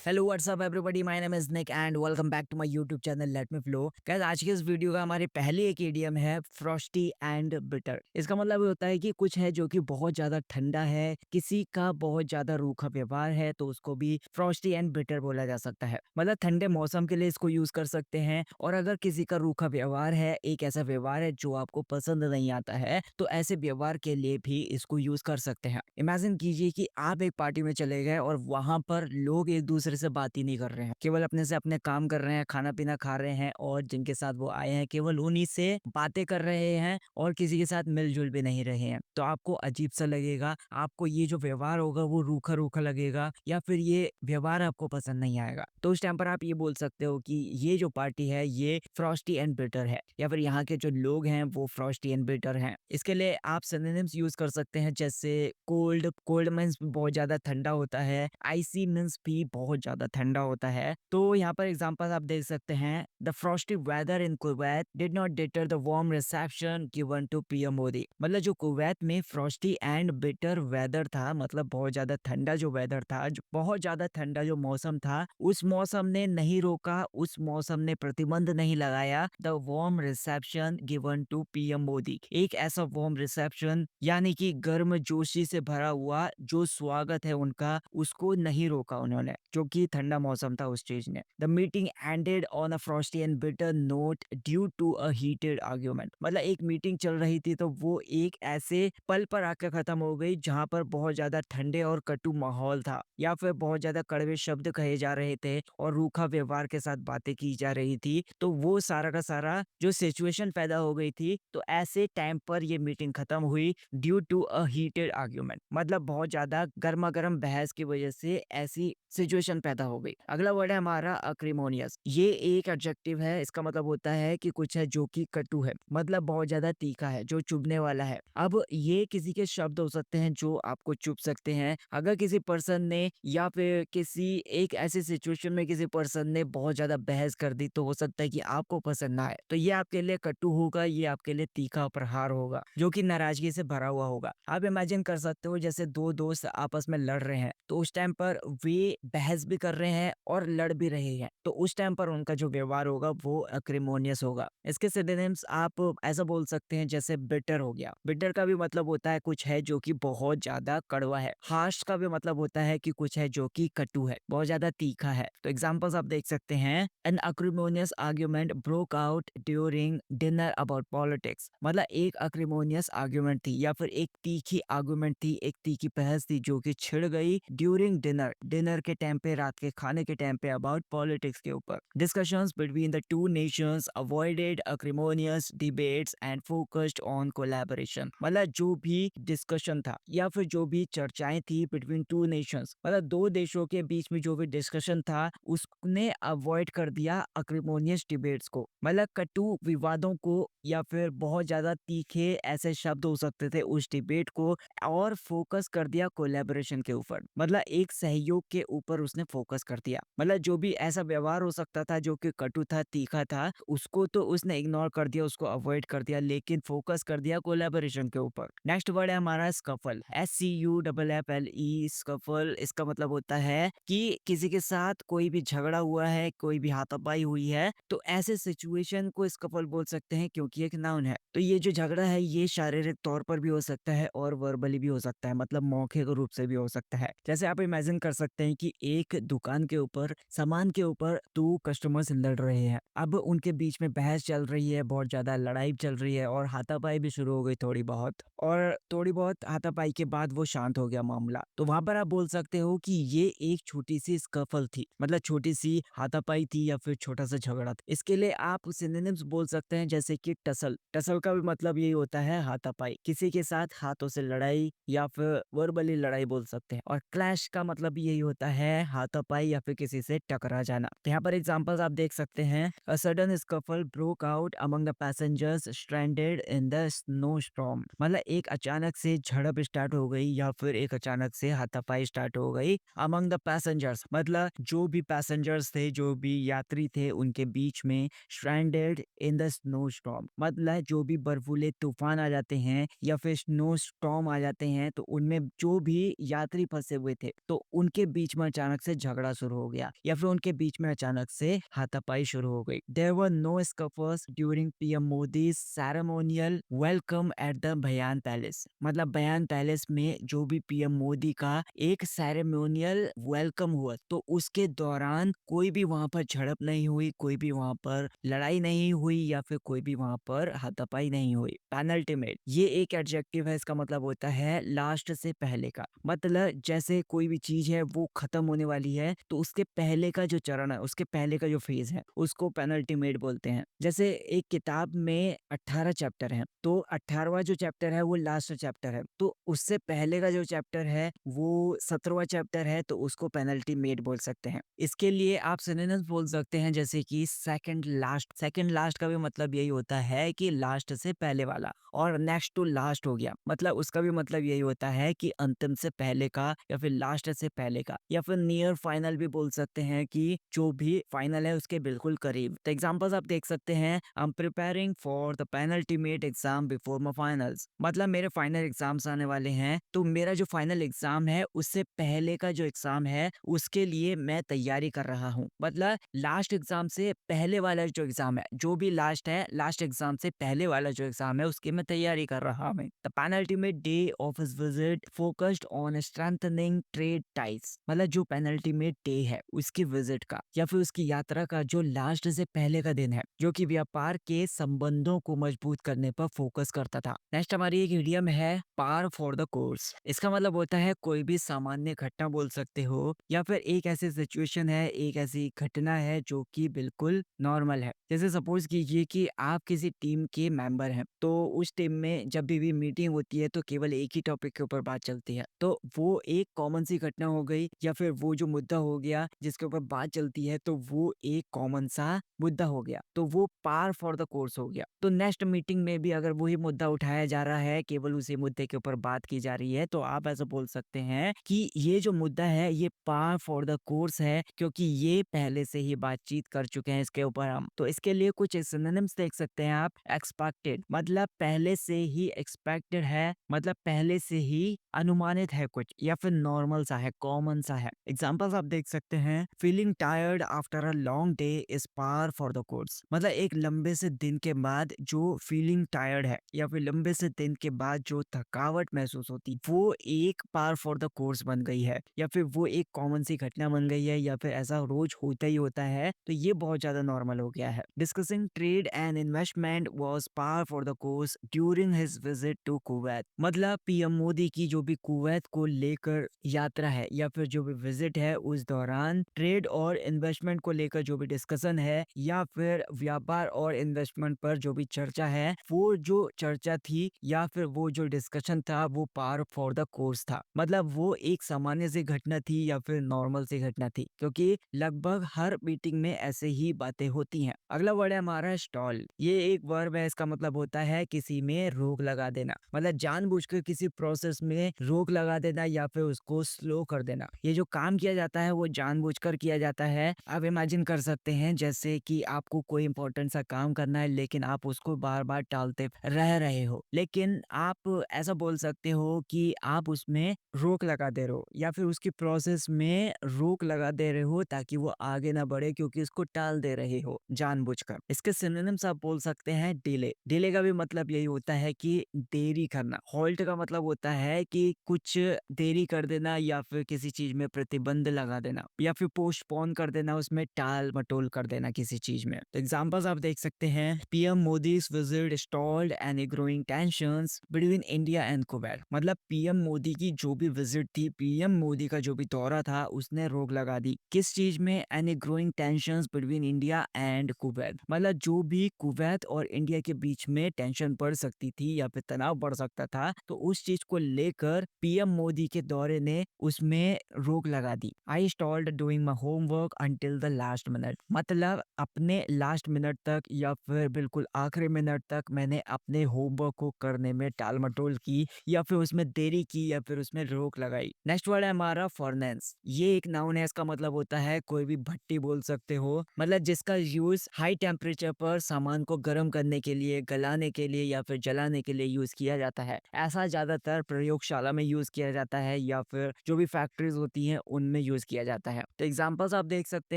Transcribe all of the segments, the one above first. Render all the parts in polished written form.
Hello what's up everybody, my name is Nick and welcome back to my YouTube channel let me flow. Guys, आज के इस video का हमारे पहले एक इडियम है फ्रॉस्टी एंड बिटर। इसका मतलब ये होता है कि कुछ है जो कि बहुत ज्यादा ठंडा है, किसी का बहुत ज्यादा रूखा व्यवहार है तो उसको भी फ्रॉस्टी एंड बिटर बोला जा सकता है। मतलब ठंडे मौसम के लिए इसको यूज कर सकते हैं, और अगर किसी का रूखा व्यवहार है, एक ऐसा व्यवहार है जो आपको पसंद नहीं आता है, तो ऐसे व्यवहार के लिए भी इसको यूज कर सकते हैं। इमेजिन कीजिए कि आप एक पार्टी में चले गए और वहां पर लोग एक दूसरे से बात ही नहीं कर रहे हैं, केवल अपने से अपने काम कर रहे हैं, खाना पीना खा रहे हैं, और जिनके साथ वो आए हैं केवल उन्हीं से बातें कर रहे हैं और किसी के साथ मिलजुल भी नहीं रहे हैं। तो आपको अजीब सा लगेगा, आपको ये जो व्यवहार होगा वो रूखा रूखा लगेगा, या फिर ये व्यवहार आपको पसंद नहीं आएगा। तो उस टाइम पर आप ये बोल सकते हो कि ये जो पार्टी है ये फ्रॉस्टी एंड बिटर है, या फिर यहाँ के जो लोग हैं वो फ्रॉस्टी एंड बिटर हैं। इसके लिए आप सिनोनिम्स यूज कर सकते हैं, जैसे कोल्ड। कोल्ड मीन्स बहुत ज्यादा ठंडा होता है, आइसी मीन्स भी बहुत ज्यादा ठंडा होता है। तो यहाँ पर एग्जांपल आप देख सकते हैं, the frosty weather in Kuwait did not deter the warm reception given to PM Modi. मतलब जो कुवैत में फ्रॉस्टी एंड बिटर वेदर था, मतलब बहुत ज्यादा ठंडा जो वेदर था, जो बहुत ज्यादा ठंडा जो मौसम था, उस मौसम ने नहीं रोका, उस मौसम ने प्रतिबंध नहीं लगाया the warm reception given to PM Modi. एक ऐसा वार्म रिसेप्शन यानी कि गर्म जोशी से भरा हुआ जो स्वागत है उनका, उसको नहीं रोका उन्होंने, जो कि ठंडा मौसम था उस चीज ने। The meeting ended on a frosty and bitter note due to a heated argument. मतलब एक मीटिंग चल रही थी तो वो एक ऐसे पल पर आकर खत्म हो गई जहां पर बहुत ज्यादा ठंडे और कटु माहौल था, या फिर बहुत ज्यादा कड़वे शब्द कहे जा रहे थे और रूखा व्यवहार के साथ बातें की जा रही थी। तो वो सारा का सारा जो सिचुएशन पैदा हो गई थी, तो ऐसे टाइम पर ये मीटिंग खत्म हुई due to a heated argument. मतलब बहुत ज्यादा गर्मा गर्म बहस की वजह से ऐसी सिचुएशन पैदा हो गई। अगला वर्ड है हमारा अक्रिमोनियस। ये एक एडजेक्टिव है, इसका मतलब होता है कि कुछ है जो कि कटु है, मतलब बहुत ज्यादा तीखा है, जो चुभने वाला है। अब ये किसी के शब्द हो सकते हैं जो आपको चुभ सकते हैं। अगर किसी पर्सन ने, या फिर किसी एक ऐसी सिचुएशन में किसी पर्सन ने बहुत ज्यादा बहस कर दी, तो हो सकता है कि आपको पसंद ना आए, तो ये आपके लिए कटु होगा, ये आपके लिए तीखा प्रहार होगा जो कि नाराजगी से भरा हुआ होगा। आप इमेजिन कर सकते हो जैसे दो दोस्त आपस में लड़ रहे हैं, तो उस टाइम पर वे बहस भी कर रहे हैं और लड़ भी रहे हैं, तो उस टाइम पर उनका जो व्यवहार होगा वो अक्रिमोनियस होगा। इसके सिनोनिम्स आप ऐसा बोल सकते हैं, जैसे बिटर हो गया। बिटर का भी मतलब होता है कुछ है जो कि बहुत ज्यादा कड़वा है। हार्श का भी मतलब होता है कि कुछ है जो कि कटु है, बहुत ज्यादा तीखा है। तो एग्जांपल्स आप देख सकते हैं, an acrimonious argument broke out during dinner about politics. मतलब एक अक्रिमोनियस आर्ग्यूमेंट थी, या फिर एक तीखी आर्ग्यूमेंट थी, एक तीखी बहस थी जो कि छिड़ गई ड्यूरिंग डिनर, डिनर के टाइम पे, रात के खाने के टाइम पे, अबाउट पॉलिटिक्स के ऊपर। Discussions between the two nations avoided acrimonious debates and focused on collaboration. मतलब जो भी डिस्कशन था या फिर जो भी चर्चाएं थी बिटवीन टू नेशंस, मतलब दो देशों के बीच में जो भी डिस्कशन था, उसने अवॉइड कर दिया अक्रिमोनियस डिबेट्स को, मतलब कटु विवादों को, या फिर बहुत ज्यादा तीखे ऐसे शब्द हो सकते थे उस डिबेट को, और फोकस कर दिया कोलैबोरेशन के ऊपर। मतलब एक सहयोग के ऊपर उसने फोकस कर दिया। मतलब जो भी ऐसा व्यवहार हो सकता था जो कि कटु था, तीखा था, उसको तो उसने इग्नोर कर दिया, उसको अवॉइड कर दिया, लेकिन फोकस कर दिया कोलैबोरेशन के ऊपर। नेक्स्ट वर्ड है हमारा स्कफल, SCUFFLE, स्कफल। इसका मतलब होता है कि किसी के साथ कोई भी झगड़ा हुआ है, कोई भी हाथापाई हुई है, तो ऐसे सिचुएशन को स्कफल बोल सकते हैं, क्योंकि एक नाउन है। तो ये जो झगड़ा है ये शारीरिक तौर पर भी हो सकता है और वर्बली भी हो सकता है, मतलब मौखिक रूप से भी हो सकता है। जैसे आप इमेजिन कर सकते हैं कि एक दुकान के ऊपर, सामान के ऊपर दो कस्टमर्स लड़ रहे हैं। अब उनके बीच में बहस चल रही है, बहुत ज्यादा लड़ाई चल रही है, और हाथापाई भी शुरू हो गई थोड़ी बहुत, और थोड़ी बहुत हाथापाई के बाद वो शांत हो गया मामला। तो वहां पर आप बोल सकते हो कि ये एक छोटी सी स्कफल थी, मतलब छोटी सी हाथापाई थी या फिर छोटा सा झगड़ा था। इसके लिए आप सिनोनिम्स बोल सकते हैं, जैसे कि टसल। टसल का भी मतलब यही होता है हाथापाई, किसी के साथ हाथों से लड़ाई या फिर वर्बली लड़ाई बोल सकते हैं। और क्लैश का मतलब यही होता है हाथापाई या फिर किसी से टकरा जाना। तो यहाँ पर एग्जांपल्स आप देख सकते हैं, a sudden scuffle broke out among the passengers stranded in the snow storm. मतलब एक अचानक से झड़प स्टार्ट हो गई, या फिर एक अचानक से हाथापाई स्टार्ट हो गई अमंग द पैसेंजर्स, मतलब जो भी पैसेंजर्स थे, जो भी यात्री थे, उनके बीच में। Stranded in the snow storm मतलब जो भी बर्फीले तूफान आ जाते हैं या फिर स्नो स्टॉर्म आ जाते हैं, तो उनमें जो भी यात्री फंसे हुए थे, तो उनके बीच में अचानक से झगड़ा शुरू हो गया या फिर उनके बीच में अचानक से हाथापाई शुरू हो गई। There were no scuffles during PM Modi ceremonial welcome at the Bayan palace. मतलब बयान पैलेस में जो भी पीएम मोदी का एक सेरेमोनियल वेलकम हुआ तो उसके दौरान कोई भी वहां पर झड़प नहीं हुई, कोई भी वहां पर लड़ाई नहीं हुई या फिर कोई भी वहां पर हाथापाई नहीं हुई। पेनल्टीमेट ये एक एडजेक्टिव है, इसका मतलब होता है लास्ट से पहले का। मतलब जैसे कोई भी चीज है वो खत्म होने वाली है तो उसके पहले का जो चरण है, उसके पहले का जो फेज है उसको पेनल्टीमेट बोलते हैं। जैसे एक किताब में 18 चैप्टर हैं तो 18वां जो चैप्टर है वो लास्ट चैप्टर है, तो उससे पहले का जो चैप्टर है वो 17वां चैप्टर है तो उसको पेनल्टीमेट बोल सकते हैं। इसके लिए आप सिनोनिम्स बोल सकते हैं जैसे कि सेकंड लास्ट। सेकंड लास्ट का भी मतलब यही होता है कि लास्ट से पहले वाला। और नेक्स्ट टू लास्ट हो गया, मतलब उसका भी मतलब यही होता है कि अंतिम से पहले का या फिर लास्ट से पहले का। या फिर नियर फाइनल भी बोल सकते हैं कि जो भी फाइनल है उसके बिल्कुल करीब। तो एग्जांपल्स आप देख सकते हैं, I am preparing for the penultimate exam before my finals. मतलब मेरे फाइनल एग्जाम्स आने वाले हैं तो मेरा जो फाइनल एग्जाम है उससे पहले का जो एग्जाम है उसके लिए मैं तैयारी कर रहा हूँ। मतलब लास्ट एग्जाम से पहले वाला जो एग्जाम है, जो भी लास्ट है, लास्ट एग्जाम से पहले वाला जो एग्जाम है उसकी मैं तैयारी कर रहा हूँ। The penultimate day of his visit focused on strengthening trade ties. मतलब जो पेनल्टीमेट डे है उसकी विजिट का या फिर उसकी यात्रा का जो लास्ट से पहले का दिन है, जो कि व्यापार के संबंधों को मजबूत करने पर फोकस करता था। नेक्स्ट हमारी एक इडियम है पार फॉर द कोर्स। इसका मतलब होता है कोई भी सामान्य घटना बोल सकते हो या फिर एक ऐसी सिचुएशन है, एक ऐसी घटना है जो कि बिल्कुल नॉर्मल है। जैसे सपोज कीजिए कि आप किसी टीम के मेंबर हैं तो उस टीम में जब भी मीटिंग होती है तो केवल एक ही टॉपिक के ऊपर बात चलती है, तो वो एक कॉमन सी घटना हो गई या फिर वो जो मुद्दा हो गया जिसके ऊपर बात चलती है तो वो एक कॉमन सा मुद्दा हो गया, तो वो पार फॉर द कोर्स हो गया। तो नेक्स्ट मीटिंग में भी अगर वही मुद्दा उठाया जा रहा है, केवल उसी मुद्दे के ऊपर बात की जा रही है, तो आप ऐसा बोल सकते हैं कि ये जो मुद्दा है ये पार फॉर द कोर्स है, क्योंकि ये पहले से ही बातचीत कर चुके हैं इसके ऊपर हम। तो इसके लिए कुछ सिनोनिम्स देख सकते हैं आप। एक्सपेक्टेड मतलब पहले से ही एक्सपेक्टेड है, मतलब पहले से ही अनुमानित है कुछ, या फिर नॉर्मल सा है, कॉमन सा है। एग्जांपल्स आप देख सकते हैं, feeling tired after a long day is par for the course. मतलब एक लंबे से दिन के बाद जो फीलिंग टायर्ड है या फिर लंबे से दिन के बाद जो थकावट महसूस होती वो एक पार फॉर द कोर्स बन गई है, या फिर वो एक कॉमन सी घटना बन गई है, या फिर ऐसा रोज होता ही होता है, तो ये बहुत ज्यादा नॉर्मल हो गया है। Discussing trade and investment was par for the course during his visit to Kuwait. मतलब पीएम मोदी की जो भी कुवैत को लेकर यात्रा है या फिर जो भी विजिट है उस दौरान ट्रेड और इन्वेस्टमेंट को लेकर जो भी डिस्कशन है या फिर व्यापार और इन्वेस्टमेंट पर जो भी चर्चा है, वो जो चर्चा थी या फिर वो जो डिस्कशन था वो पार फॉर द कोर्स था। मतलब वो एक सामान्य सी घटना थी या फिर नॉर्मल सी घटना थी, क्योंकि लगभग हर मीटिंग में ऐसे ही बातें होती हैं। अगला वर्ड है हमारा स्टॉल। ये एक वर्ब है, इसका मतलब होता है किसी में रोक लगा देना। मतलब जानबूझकर किसी प्रोसेस में रोक लगा देना या फिर उसको स्लो कर देना। ये जो काम किया जाता है वो जानबूझकर किया जाता है। आप इमेजिन कर सकते हैं जैसे कि आपको कोई इंपॉर्टेंट सा काम करना है लेकिन आप उसको बार बार टालते रह रहे हो, लेकिन आप ऐसा बोल सकते हो कि आप उसमें रोक लगा दे रहे हो या फिर उसकी प्रोसेस में रोक लगा दे रहे हो ताकि वो आगे ना बढ़े, क्योंकि उसको टाल दे रहे हो जानबूझकर। इसके सिनोनिम्स आप बोल सकते हैं डिले। डिले का भी मतलब यही होता है कि देरी करना। हॉल्ट का मतलब होता है कि कुछ देरी कर देना या फिर किसी चीज में प्रतिबंध लगा देना या फिर पोस्टपोन कर देना, उसमें टाल मटोल कर देना किसी चीज में। तो एग्जांपल्स आप देख सकते हैं, PM Modi's visit stalled any growing tensions between India and Kuwait. मतलब पीएम मोदी की जो भी विजिट थी, पीएम मोदी का जो भी दौरा था, उसने रोक लगा दी किस चीज में? Any growing tensions between India and Kuwait. मतलब जो भी कुवैत और इंडिया के बीच में टेंशन बढ़ सकती थी या फिर तनाव बढ़ सकता था, तो उस चीज को लेकर पीएम मोदी के दौरे ने उसमें रोक लगा दी। I stalled doing my homework until the last minute. मतलब अपने लास्ट मिनट तक या फिर बिल्कुल आखिरी मिनट तक मैंने अपने होमवर्क को करने में टाल मटोल की या फिर उसमें देरी की या फिर उसमें रोक लगाई। नेक्स्ट वर्ड है हमारा फर्नेस। ये एक नाउन है, इसका मतलब होता है कोई भी भट्टी बोल सकते हो। मतलब जिसका यूज हाई टेम्परेचर पर सामान को गर्म करने के लिए, गलाने के लिए या फिर जलाने के लिए यूज किया जाता है। ऐसा ज्यादातर प्रयोगशाला में यूज किया जाता है या फिर जो भी फैक्ट्रीज होती हैं उनमें यूज किया जाता है। तो एग्जांपल्स आप देख सकते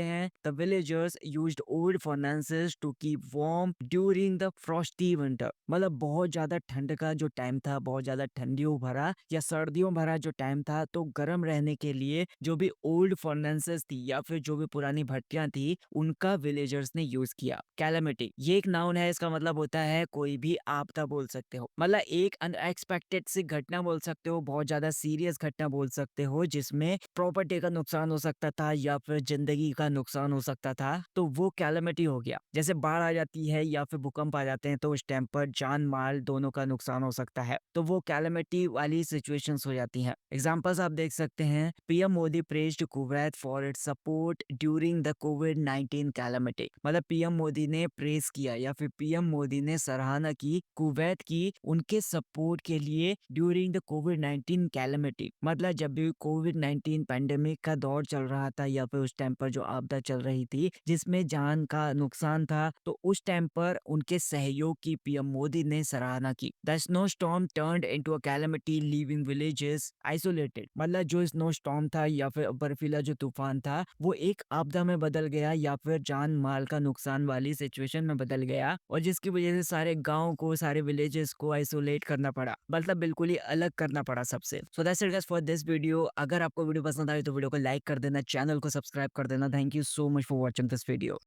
हैं, the villagers used old furnaces to keep warm during the frosty winter. मतलब बहुत ज्यादा ठंड का जो टाइम था, बहुत ज्यादा ठंडियों भरा या सर्दियों भरा जो टाइम था, तो गर्म रहने के लिए जो भी ओल्ड फर्नेसेस थी या फिर जो भी पुरानी भट्टियां थी उनका विलेजर्स ने यूज किया। कैलेमिटी ये एक नाउन है, इसका मतलब होता है कोई भी आपदा बोल सकते हो, मतलब एक अनएक्सपेक्टेड सी घटना बोल सकते हो, बहुत ज्यादा सीरियस घटना बोल सकते हो जिसमें प्रॉपर्टी का नुकसान हो सकता था या फिर जिंदगी का नुकसान हो सकता था, तो वो कैलेमिटी हो गया। जैसे बाढ़ आ जाती है या फिर भूकंप आ जाते हैं तो उस टाइम पर जान माल दोनों का नुकसान हो सकता है, तो वो कैलेमिटी वाली सिचुएशंस हो जाती हैं। एग्जांपल्स आप देख सकते हैं, PM Modi praised Kuwait for its support during the covid calamity. मतलब पीएम मोदी ने प्रेज किया या फिर पीएम मोदी ने सराहना की कुवैत की उनके सपोर्ट के लिए ड्यूरिंग द कोविड-19 कैलेमिटी। मतलब जब भी कोविड-19 पैंडेमिक का दौर चल रहा था या फिर उस टाइम पर जो आपदा चल रही थी जिसमें जान का नुकसान था, तो उस टाइम पर उनके सहयोग की पीएम मोदी ने सराहना की। The snow storm turned into a calamity leaving villages isolated. मतलब जो स्नो स्टॉर्म था या फिर बर्फीला जो तूफान था वो एक आपदा में बदल गया या फिर जान माल का नुकसान वाली सिचुएशन में बदल गया, और जिसकी वजह से सारे गांव को, सारे विलेजेस को आइसोलेट करना पड़ा, मतलब बिल्कुल ही अलग करना पड़ा सबसे। So that's it guys for this video. अगर आपको वीडियो पसंद आई तो वीडियो को लाइक कर देना, चैनल को सब्सक्राइब कर देना। Thank you so much for watching this video.